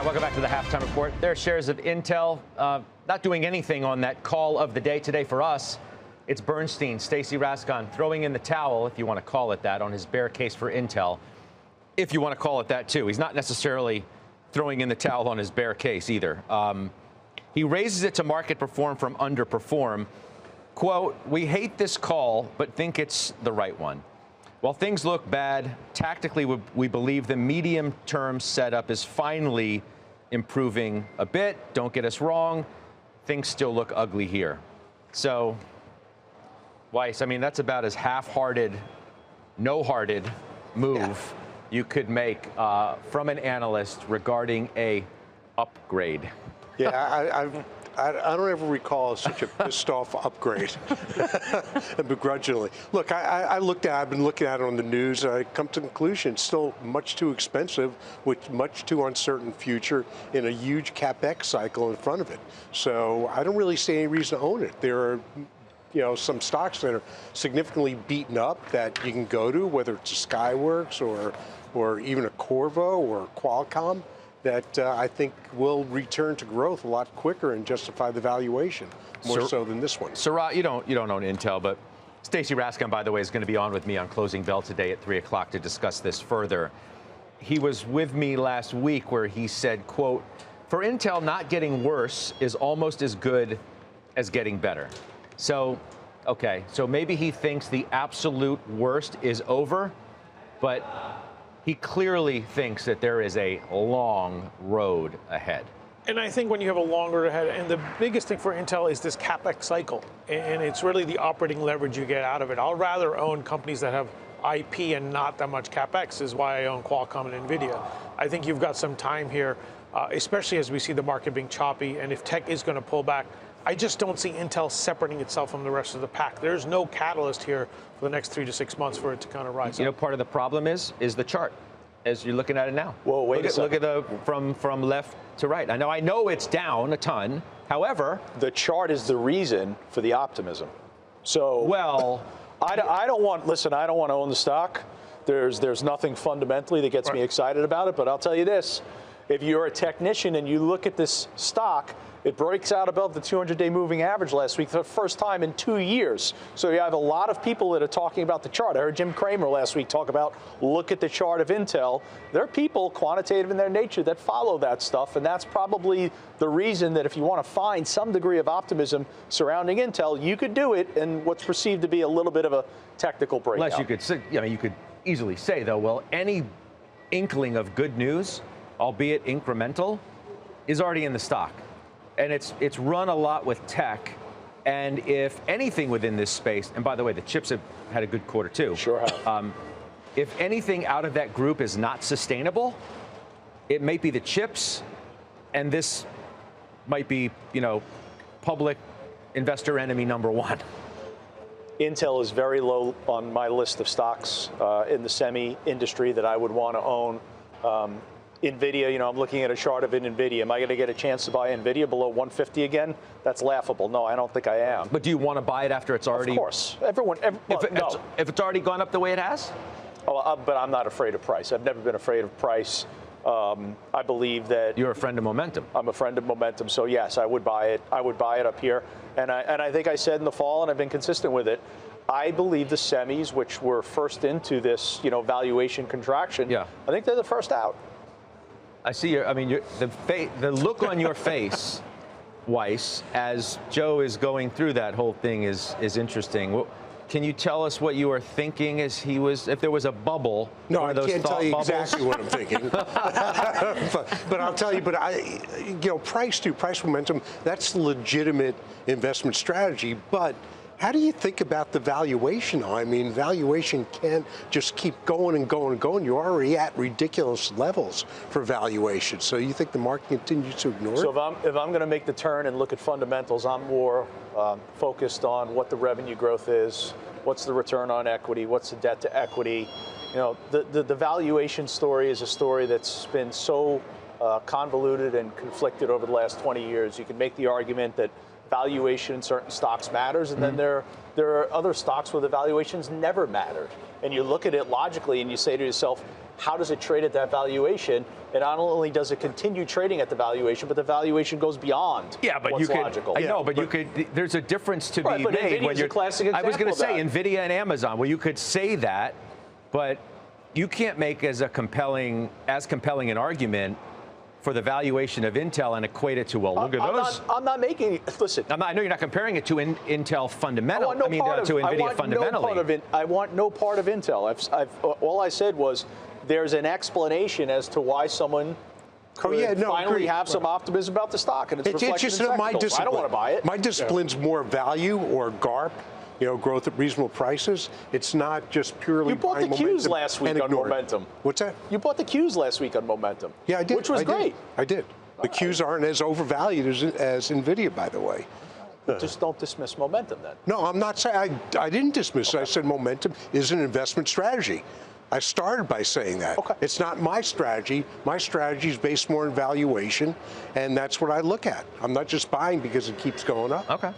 right, welcome back to the halftime report. There are shares of Intel not doing anything on that call of the day today for us. It's Bernstein, Stacy Rasgon, throwing in the towel, if you want to call it that, on his bear case for Intel. If you want to call it that, too. He's not necessarily throwing in the towel on his bear case either. He raises it to market perform from underperform. Quote, "We hate this call, but think it's the right one. While things look bad, tactically, we believe the medium-term setup is finally improving a bit. Don't get us wrong. Things still look ugly here." So, Weiss, I mean, that's about as half-hearted, no-hearted move you could make from an analyst regarding a upgrade. Yeah, I don't ever recall such a pissed off upgrade, begrudgingly. Look, I've been looking at it on the news, and I come to the conclusion it's still much too expensive with much too uncertain future in a huge CapEx cycle in front of it. So I don't really see any reason to own it. There are some stocks that are significantly beaten up that you can go to, whether it's a Skyworks or even a Qorvo or Qualcomm, that I think will return to growth a lot quicker and justify the valuation more so than this one. Sarat, you don't own Intel, but Stacy Rasgon, by the way, is going to be on with me on Closing Bell today at 3 o'clock to discuss this further. He was with me last week where he said, quote, "For Intel, not getting worse is almost as good as getting better." So, okay, so maybe he thinks the absolute worst is over, but he clearly thinks that there is a long road ahead. And I think when you have a long road ahead, and the biggest thing for Intel is this CapEx cycle, and it's really the operating leverage you get out of it. I'll rather own companies that have IP and not that much CapEx, is why I own Qualcomm and NVIDIA. I think you've got some time here, especially as we see the market being choppy, and if tech is going to pull back, I just don't see Intel separating itself from the rest of the pack. There's no catalyst here for the next 3 to 6 months for it to kind of rise up. Part of the problem is the chart, as you're looking at it now. Whoa, wait a second. Look at the from left to right. I know it's down a ton. However, the chart is the reason for the optimism. So, well, I don't want to own the stock. There's nothing fundamentally that gets me excited about it. But I'll tell you this: if you're a technician and you look at this stock, it breaks out above the 200-day moving average last week for the first time in 2 years. So you have a lot of people that are talking about the chart. I heard Jim Cramer last week talk about, look at the chart of Intel. There are people, quantitative in their nature, that follow that stuff, and that's probably the reason that if you want to find some degree of optimism surrounding Intel, you could do it in what's perceived to be a little bit of a technical breakout. Unless you could say, you could easily say, though, well, any inkling of good news, albeit incremental, is already in the stock. And it's run a lot with tech, and if anything within this space, and by the way, the chips have had a good quarter too. Sure have. If anything out of that group is not sustainable, it may be the chips, and this might be, public investor enemy number one. Intel is very low on my list of stocks in the semi industry that I would want to own. NVIDIA, I'm looking at a chart of NVIDIA. Am I going to get a chance to buy NVIDIA below 150 again? That's laughable. No, I don't think I am. But do you want to buy it after it's already? Of course. If it's already gone up the way it has? Oh, but I'm not afraid of price. I've never been afraid of price. I believe that you're a friend of momentum. I'm a friend of momentum. So yes, I would buy it. I would buy it up here. And I think I said in the fall, and I've been consistent with it, I believe the semis, which were first into this, valuation contraction, I think they're the first out. I see the look on your face, Weiss, as Joe is going through that whole thing is interesting. Well, can you tell us what you were thinking as if there was a bubble? No, I can't tell you exactly what I'm thinking. but I'll tell you, price momentum, that's legitimate investment strategy, but how do you think about the valuation? I mean, valuation can't just keep going and going and going. You're already at ridiculous levels for valuation. So you think the market continues to ignore it? So if I'm going to make the turn and look at fundamentals, I'm more focused on what the revenue growth is, what's the return on equity, what's the debt to equity. The valuation story is a story that's been so convoluted and conflicted over the last 20 years. You can make the argument that valuation in certain stocks matters, and then there are other stocks where the valuations never mattered. And you look at it logically and you say to yourself, how does it trade at that valuation? And not only does it continue trading at the valuation, but the valuation goes beyond what's logical. I know, but you could. There's a difference to be but made when NVIDIA's you're. a classic example I was going to of say that. NVIDIA and Amazon. Well, you could say that, but you can't make as compelling an argument for the valuation of Intel and equate it to, well, look at those. I'm not making. Listen, I know you're not comparing it to Intel fundamental. to NVIDIA fundamentally. I want no part of Intel. All I said was there's an explanation as to why someone could finally have some optimism about the stock, and it's just in my discipline. I don't want to buy it. My discipline's more value or GARP. Growth at reasonable prices. It's not just purely. You bought the Qs last week on momentum. What's that? You bought the Qs last week on momentum. Yeah, I did. Which was great. I did. The Qs aren't as overvalued as NVIDIA, by the way. Just don't dismiss momentum then. No, I'm not saying I didn't dismiss it. I said momentum is an investment strategy. I started by saying that. Okay. It's not my strategy. My strategy is based more on valuation, and that's what I look at. I'm not just buying because it keeps going up. Okay.